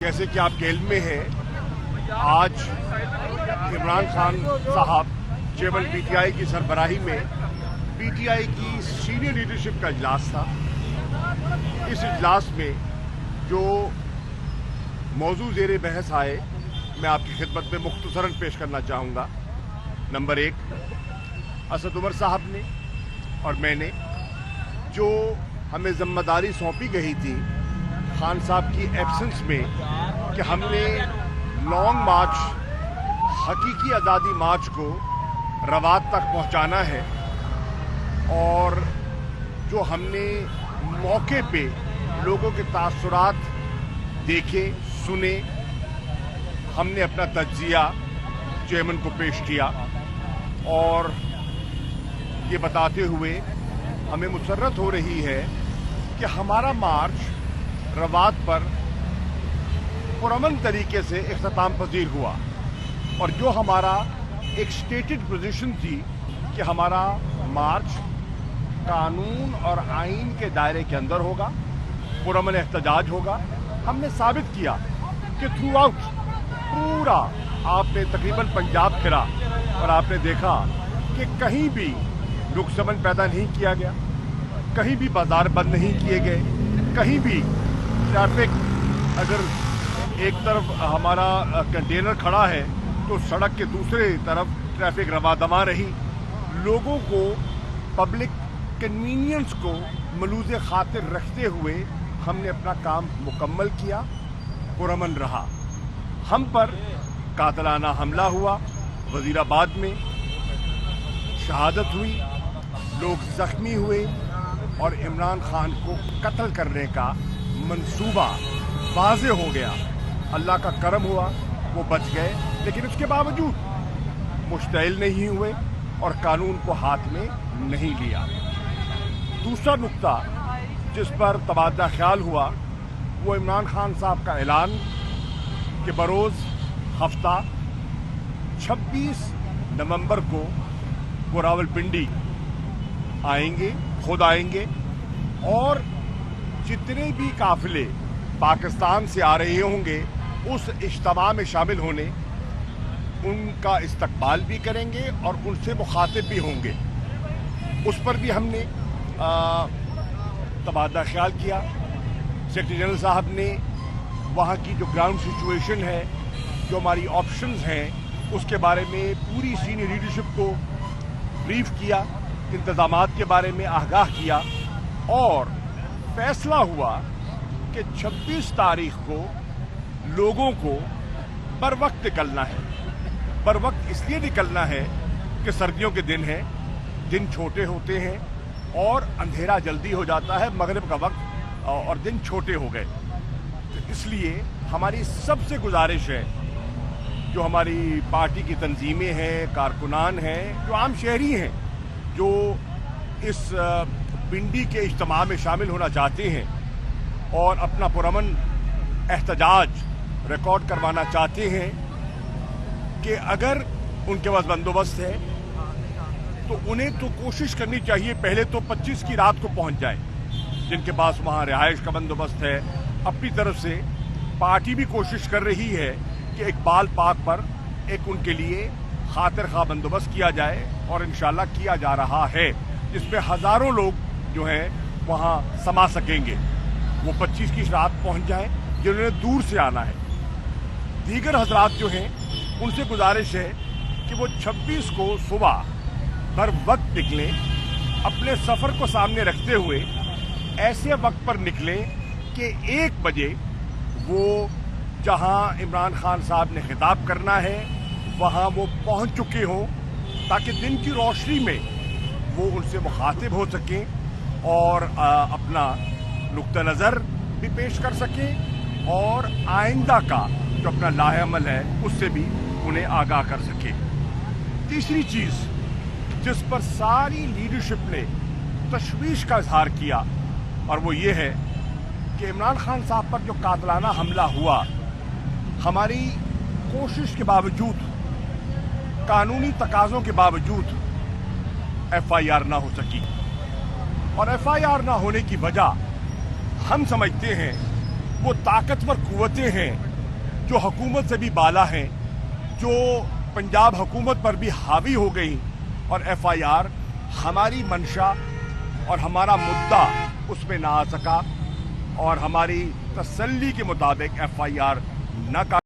जैसे कि आपके इल्म में है, आज इमरान खान साहब चेयरमैन पीटीआई की सरबराही में पीटीआई की सीनियर लीडरशिप का इजलास था। इस इजलास में जो मौजू ज़ेरे बहस आए, मैं आपकी खिदमत में मुख्तसरन पेश करना चाहूँगा। नंबर 1, असद उमर साहब ने और मैंने जो हमें जिम्मेदारी सौंपी गई थी खान साहब की एब्सेंस में कि हमने लॉन्ग मार्च, हकीकी आज़ादी मार्च को रवात तक पहुंचाना है, और जो हमने मौके पे लोगों के तासुरात देखे सुने, हमने अपना तज्जिया चेयरमैन को पेश किया और ये बताते हुए हमें मुसर्रत हो रही है कि हमारा मार्च रवात पर पुरअमन तरीके से इख्तिताम पजीर हुआ, और जो हमारा एक स्टेटेड पोजीशन थी कि हमारा मार्च कानून और आइन के दायरे के अंदर होगा, पुरअमन एहतजाज होगा, हमने साबित किया कि थ्रू आउट पूरा आपने तकरीबन पंजाब फिरा और आपने देखा कि कहीं भी रुकसमन पैदा नहीं किया गया, कहीं भी बाजार बंद नहीं किए गए, कहीं भी ट्रैफिक, अगर एक तरफ हमारा कंटेनर खड़ा है तो सड़क के दूसरे तरफ ट्रैफिक रवादमा रही। लोगों को पब्लिक कन्वीनियंस को मलूज़े खातिर रखते हुए हमने अपना काम मुकम्मल किया, पुरअमन रहा। हम पर कातलाना हमला हुआ, वज़ीराबाद में शहादत हुई, लोग ज़ख्मी हुए और इमरान खान को कत्ल करने का मंसूबा वाज़े हो गया। अल्लाह का करम हुआ, वो बच गए, लेकिन उसके बावजूद मुश्तइल नहीं हुए और कानून को हाथ में नहीं लिया। दूसरा नुक्ता जिस पर तबादला ख्याल हुआ वो इमरान खान साहब का ऐलान कि बरोज़ हफ्ता 26 नवंबर को वो रावलपिंडी आएंगे, खुद आएंगे, और जितने भी काफिले पाकिस्तान से आ रहे होंगे उस इज्तिमा में शामिल होने, उनका इस्तकबाल भी करेंगे और उनसे मुखातिब भी होंगे। उस पर भी हमने तबादला ख्याल किया। सेक्रेटरी जनरल साहब ने वहाँ की जो ग्राउंड सिचुएशन है, जो हमारी ऑप्शंस हैं, उसके बारे में पूरी सीनियर लीडरशिप को ब्रीफ किया, इंतजामात के बारे में आगाह किया, और फैसला हुआ कि 26 तारीख को लोगों को बर वक्त निकलना है। बर वक्त इसलिए निकलना है कि सर्दियों के दिन हैं, दिन छोटे होते हैं और अंधेरा जल्दी हो जाता है, मगरिब का वक्त, और दिन छोटे हो गए। तो इसलिए हमारी सबसे गुजारिश है, जो हमारी पार्टी की तंजीमें हैं, कारकुनान हैं, जो आम शहरी हैं, जो इस पिंडी के इज्तिमा में शामिल होना चाहते हैं और अपना पुरअमन एहतजाज रिकॉर्ड करवाना चाहते हैं, कि अगर उनके पास बंदोबस्त है तो उन्हें तो कोशिश करनी चाहिए पहले तो 25 की रात को पहुंच जाए। जिनके पास वहां रिहाइश का बंदोबस्त है, अपनी तरफ से पार्टी भी कोशिश कर रही है कि इकबाल पार्क पर एक उनके लिए खातिर खा बंदोबस्त किया जाए, और इंशाल्लाह किया जा रहा है, जिसमें हजारों लोग जो हैं वहां समा सकेंगे। वो 25 की रात पहुंच जाएं जिन्होंने दूर से आना है। दीगर हजरात जो हैं उनसे गुजारिश है कि वो 26 को सुबह बर वक्त निकलें, अपने सफर को सामने रखते हुए ऐसे वक्त पर निकलें कि 1 बजे वो जहां इमरान खान साहब ने खिताब करना है वहां वो पहुंच चुके हों, ताकि दिन की रोशनी में वो उनसे मुखातिब हो सकें और अपना नुक्ता नज़र भी पेश कर सकें, और आइंदा का जो अपना लाहेअमल है उससे भी उन्हें आगाह कर सकें। तीसरी चीज़ जिस पर सारी लीडरशिप ने तशवीश का इजहार किया, और वो ये है कि इमरान खान साहब पर जो कातलाना हमला हुआ, हमारी कोशिश के बावजूद, कानूनी तकाज़ों के बावजूद FIR ना हो सकी, और FIR ना होने की वजह हम समझते हैं वो ताकतवर कुव्वतें हैं جو حکومت سے بھی بالا ہیں, جو پنجاب حکومت پر بھی حاوی ہو گئی, اور ایف آئی آر ہماری منشا اور ہمارا مدعا اس میں نہ آ سکا, اور ہماری تسلی کے مطابق ایف آئی آر نہ